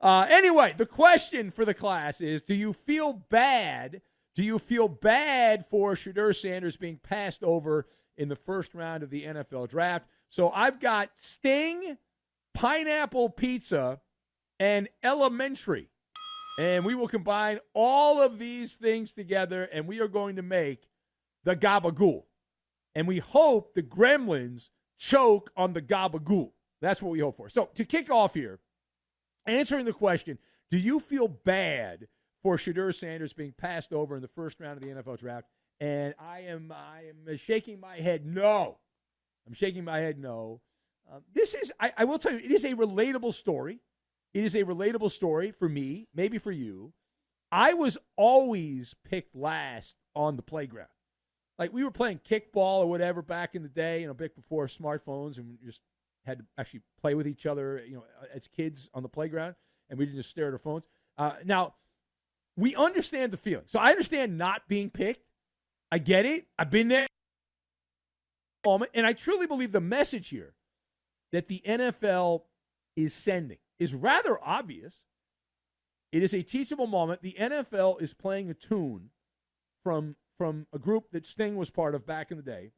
Anyway, the question for the class is, do you feel bad? Do you feel bad for Shedeur Sanders being passed over in the first round of the NFL draft? So I've got Sting, pineapple pizza, and elementary. And we will combine all of these things together, and we are going to make the gabagool. And we hope the gremlins choke on the gabagool. That's what we hope for. So to kick off here, answering the question, do you feel bad for Shedeur Sanders being passed over in the first round of the NFL draft? And I am shaking my head no. I'm shaking my head no. This is, I will tell you, it is a relatable story. It is a relatable story for me, maybe for you. I was always picked last on the playground. Like we were playing kickball or whatever back in the day, back before smartphones, and we just had to actually play with each other, as kids on the playground, and we didn't just stare at our phones. Now, we understand the feeling. So I understand not being picked. I get it. I've been there. And I truly believe the message here that the NFL is sending is rather obvious. It is a teachable moment. The NFL is playing a tune from a group that Sting was part of back in the day.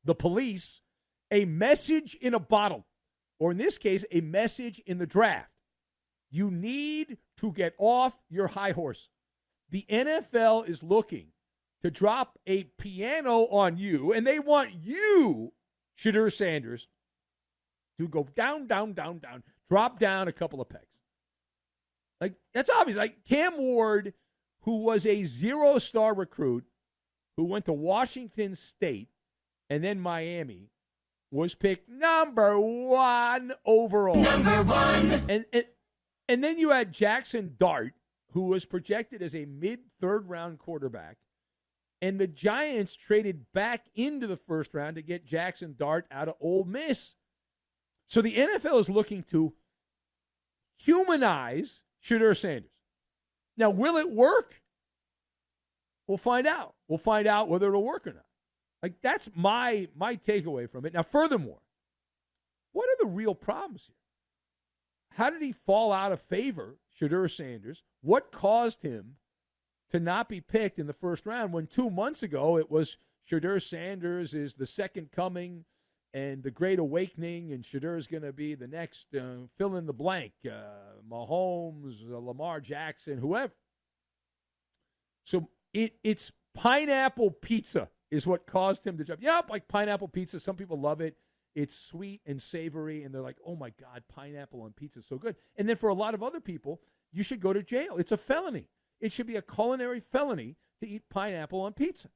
The Police, a message in a bottle, or in this case, a message in the draft. You need to get off your high horse. The NFL is looking to drop a piano on you, and they want you, Shedeur Sanders, to go down, down, down, down, drop down a couple of pegs. Like, that's obvious. Like, Cam Ward, who was a zero-star recruit, who went to Washington State and then Miami, was picked number 1 overall. Number 1. And then you had Jackson Dart, who was projected as a mid-third round quarterback. And the Giants traded back into the first round to get Jackson Dart out of Ole Miss. So the NFL is looking to humanize Shedeur Sanders. Now, will it work? We'll find out. We'll find out whether it'll work or not. Like, that's my takeaway from it. Now, furthermore, what are the real problems here? How did he fall out of favor, Shedeur Sanders? What caused him to not be picked in the first round when 2 months ago it was Shedeur Sanders is the second coming and the great awakening, and Shedeur is going to be the next fill in the blank, Mahomes, Lamar Jackson, whoever. So it's pineapple pizza is what caused him to jump. Yeah, like pineapple pizza. Some people love it. It's sweet and savory, and they're like, oh, my God, pineapple on pizza is so good. And then for a lot of other people, you should go to jail. It's a felony. It should be a culinary felony to eat pineapple on pizza.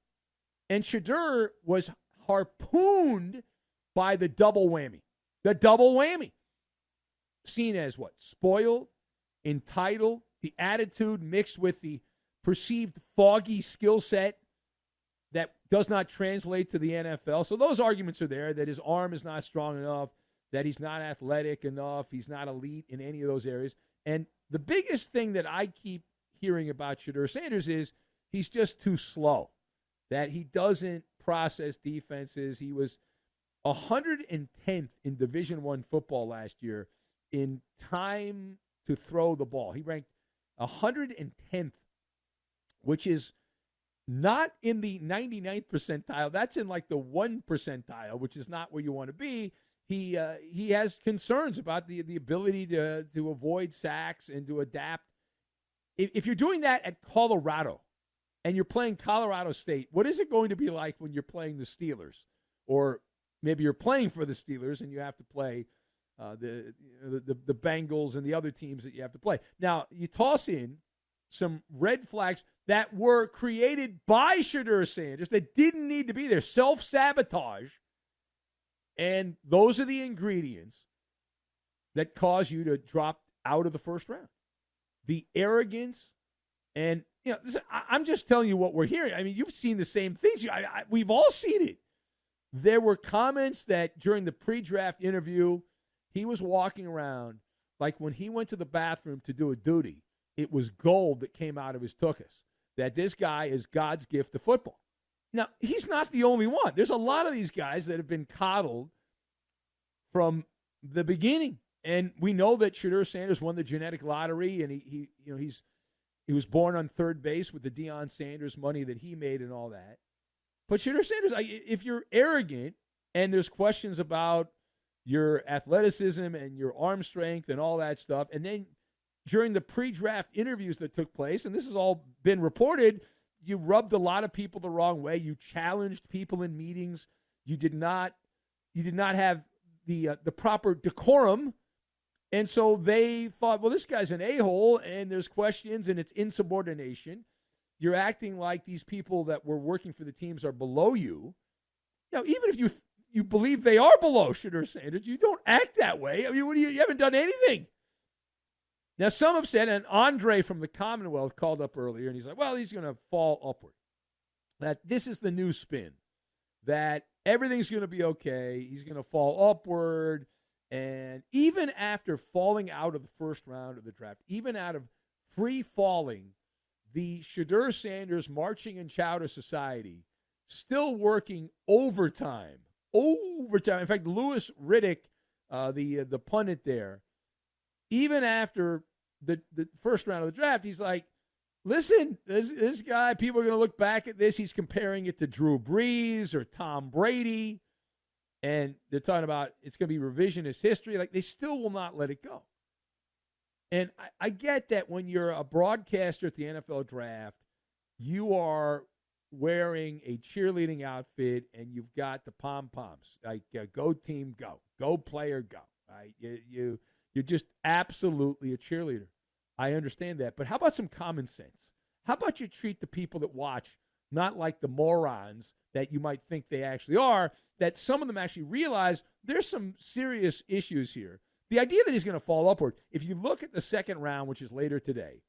And Shedeur was harpooned by the double whammy. The double whammy. Seen as what? Spoiled, entitled, the attitude mixed with the perceived foggy skill set that does not translate to the NFL. So those arguments are there, that his arm is not strong enough, that he's not athletic enough, he's not elite in any of those areas. And the biggest thing that I keep hearing about Shedeur Sanders is he's just too slow, that he doesn't process defenses. He was 110th in Division I football last year in time to throw the ball. He ranked 110th, which is not in the 99th percentile. That's in like the 1 percentile, which is not where you want to be. He has concerns about the ability to avoid sacks and to adapt. If you're doing that at Colorado and you're playing Colorado State, what is it going to be like when you're playing the Steelers? Or maybe you're playing for the Steelers and you have to play the Bengals and the other teams that you have to play. Now, you toss in some red flags that were created by Shedeur Sanders that didn't need to be there. Self-sabotage. And those are the ingredients that cause you to drop out of the first round. The arrogance, and I'm just telling you what we're hearing. I mean, you've seen the same things. We've all seen it. There were comments that during the pre-draft interview, he was walking around like when he went to the bathroom to do a duty, it was gold that came out of his tuchus, that this guy is God's gift to football. Now, he's not the only one. There's a lot of these guys that have been coddled from the beginning. And we know that Shedeur Sanders won the genetic lottery, and he was born on third base with the Deion Sanders money that he made and all that. But Shedeur Sanders, if you're arrogant and there's questions about your athleticism and your arm strength and all that stuff, and then during the pre-draft interviews that took place, and this has all been reported, you rubbed a lot of people the wrong way. You challenged people in meetings. You did not have the proper decorum. And so they thought, well, this guy's an a-hole, and there's questions, and it's insubordination. You're acting like these people that were working for the teams are below you. Now, even if you believe they are below Shedeur Sanders, you don't act that way. I mean, you haven't done anything. Now, some have said, and Andre from the Commonwealth called up earlier, and he's like, well, he's going to fall upward. That this is the new spin, that everything's going to be okay. He's going to fall upward. And even after falling out of the first round of the draft, even out of free falling, the Shedeur Sanders Marching and Chowder Society still working overtime. In fact, Louis Riddick, the pundit there, even after the first round of the draft, he's like, listen, this guy, people are going to look back at this. He's comparing it to Drew Brees or Tom Brady. And they're talking about it's going to be revisionist history. Like, they still will not let it go. And I get that when you're a broadcaster at the NFL draft, you are wearing a cheerleading outfit and you've got the pom-poms. Like, go team, go. Go player, go. Right? You're just absolutely a cheerleader. I understand that. But how about some common sense? How about you treat the people that watch not like the morons that you might think they actually are, that some of them actually realize there's some serious issues here. The idea that he's going to fall upward, if you look at the second round, which is later today,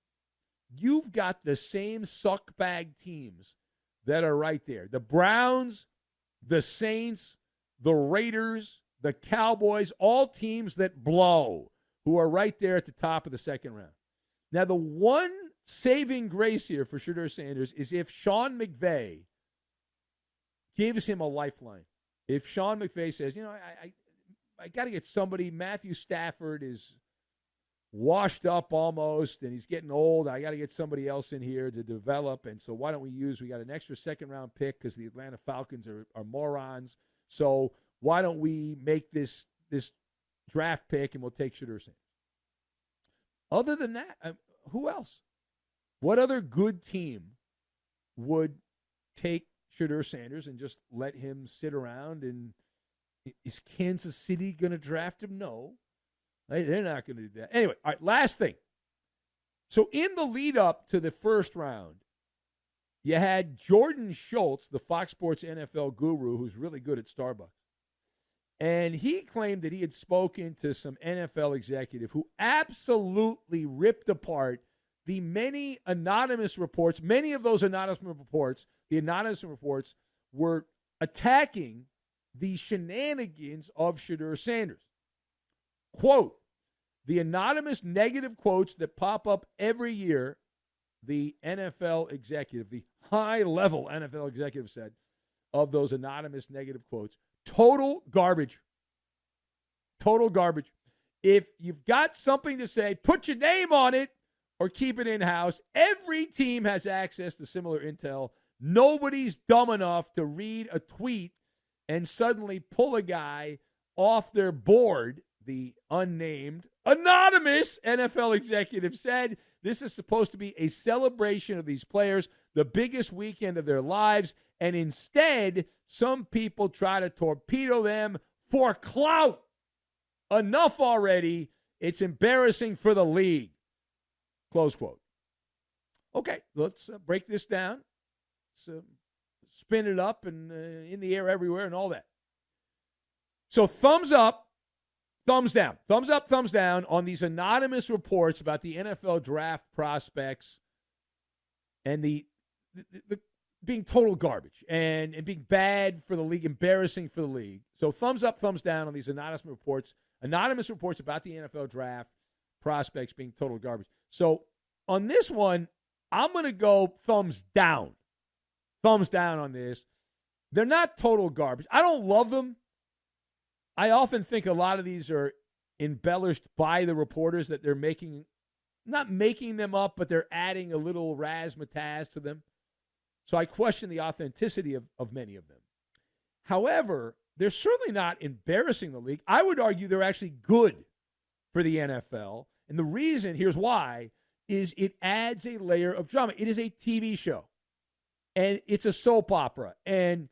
you've got the same suckbag teams that are right there. The Browns, the Saints, the Raiders, the Cowboys, all teams that blow, who are right there at the top of the second round. Now, the one saving grace here for Shedeur Sanders is if Sean McVay gives him a lifeline. If Sean McVay says, I got to get somebody, Matthew Stafford is washed up almost, and he's getting old. I got to get somebody else in here to develop, and so why don't we got an extra second-round pick because the Atlanta Falcons are morons, so why don't we make this draft pick and we'll take Shedeur Sanders. Other than that, who else? What other good team would take Shedeur Sanders and just let him sit around? And is Kansas City going to draft him? No. They're not going to do that. Anyway, all right, last thing. So in the lead up to the first round, you had Jordan Schultz, the Fox Sports NFL guru, who's really good at Starbucks. And he claimed that he had spoken to some NFL executive who absolutely ripped apart the many anonymous reports. Many of those anonymous reports were attacking the shenanigans of Shedeur Sanders. Quote, the anonymous negative quotes that pop up every year, the NFL executive, the high-level NFL executive said of those anonymous negative quotes, total garbage. Total garbage. If you've got something to say, put your name on it or keep it in-house. Every team has access to similar intel. Nobody's dumb enough to read a tweet and suddenly pull a guy off their board. The unnamed, anonymous NFL executive said this is supposed to be a celebration of these players, the biggest weekend of their lives, and instead, some people try to torpedo them for clout. Enough already. It's embarrassing for the league. Close quote. Okay, let's break this down. Let's spin it up and in the air everywhere and all that. So thumbs up, thumbs down. Thumbs up, thumbs down on these anonymous reports about the NFL draft prospects and the being total garbage and being bad for the league, embarrassing for the league. So thumbs up, thumbs down on these anonymous reports about the NFL draft prospects being total garbage. So on this one, I'm going to go thumbs down. Thumbs down on this. They're not total garbage. I don't love them. I often think a lot of these are embellished by the reporters that they're not making them up, but they're adding a little razzmatazz to them. So I question the authenticity of many of them. However, they're certainly not embarrassing the league. I would argue they're actually good for the NFL. And the reason, here's why, is it adds a layer of drama. It is a TV show. And it's a soap opera. And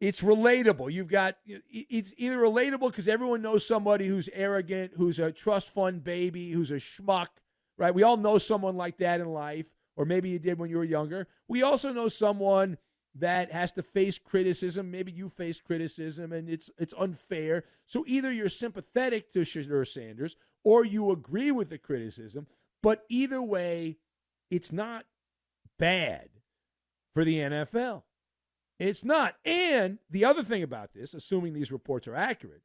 it's relatable. It's either relatable because everyone knows somebody who's arrogant, who's a trust fund baby, who's a schmuck, right? We all know someone like that in life, or maybe you did when you were younger. We also know someone that has to face criticism. Maybe you face criticism, and it's unfair. So either you're sympathetic to Shedeur Sanders or you agree with the criticism. But either way, it's not bad for the NFL. It's not. And the other thing about this, assuming these reports are accurate,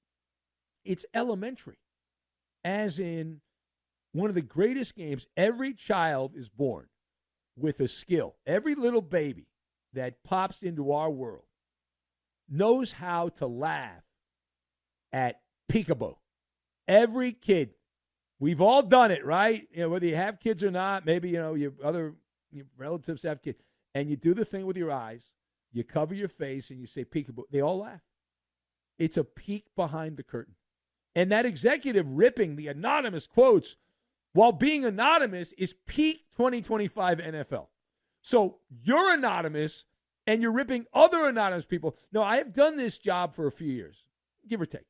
it's elementary. As in, one of the greatest games, every child is born with a skill. Every little baby that pops into our world knows how to laugh at peekaboo. Every kid. We've all done it, right? Whether you have kids or not, maybe, your relatives have kids. And you do the thing with your eyes. You cover your face and you say peekaboo. They all laugh. It's a peek behind the curtain. And that executive ripping the anonymous quotes while being anonymous is peak 2025 NFL. So you're anonymous and you're ripping other anonymous people. Now, I have done this job for a few years, give or take.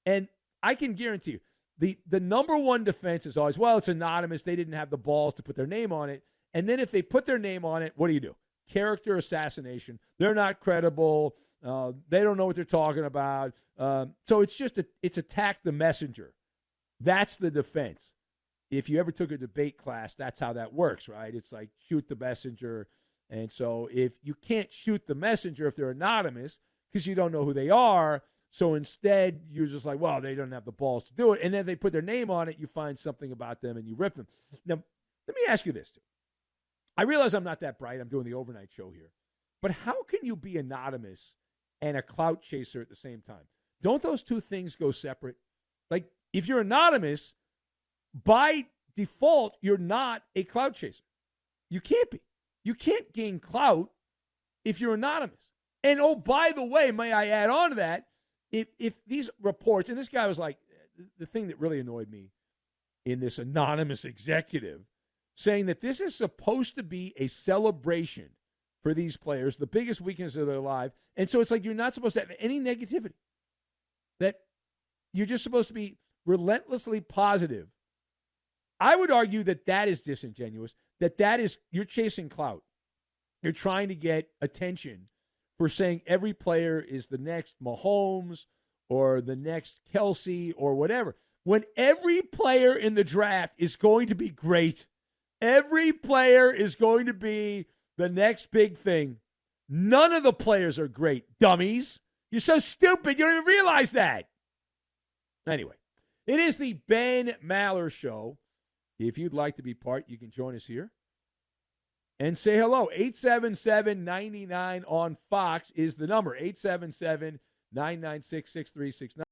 And I can guarantee you, the number one defense is always, well, it's anonymous. They didn't have the balls to put their name on it. And then if they put their name on it, what do? Character assassination. They're not credible. They don't know what they're talking about. So it's attack the messenger. That's the defense. If you ever took a debate class, that's how that works, right? It's like shoot the messenger. And so if you can't shoot the messenger if they're anonymous because you don't know who they are, so instead you're just like, well, they don't have the balls to do it. And then if they put their name on it, you find something about them and you rip them. Now, let me ask you this, too. I realize I'm not that bright. I'm doing the overnight show here. But how can you be anonymous and a clout chaser at the same time? Don't those two things go separate? Like, if you're anonymous, by default, you're not a clout chaser. You can't be. You can't gain clout if you're anonymous. And, oh, by the way, may I add on to that, if these reports, and this guy was like, the thing that really annoyed me in this anonymous executive, saying that this is supposed to be a celebration for these players, the biggest weekends of their life. And so it's like you're not supposed to have any negativity, that you're just supposed to be relentlessly positive. I would argue that is disingenuous, that is, you're chasing clout. You're trying to get attention for saying every player is the next Mahomes or the next Kelsey or whatever, when every player in the draft is going to be great. Every player is going to be the next big thing. None of the players are great, dummies. You're so stupid, you don't even realize that. Anyway, it is the Ben Maller Show. If you'd like to be part, you can join us here and say hello. 877-99 on Fox is the number. 877-996-6369.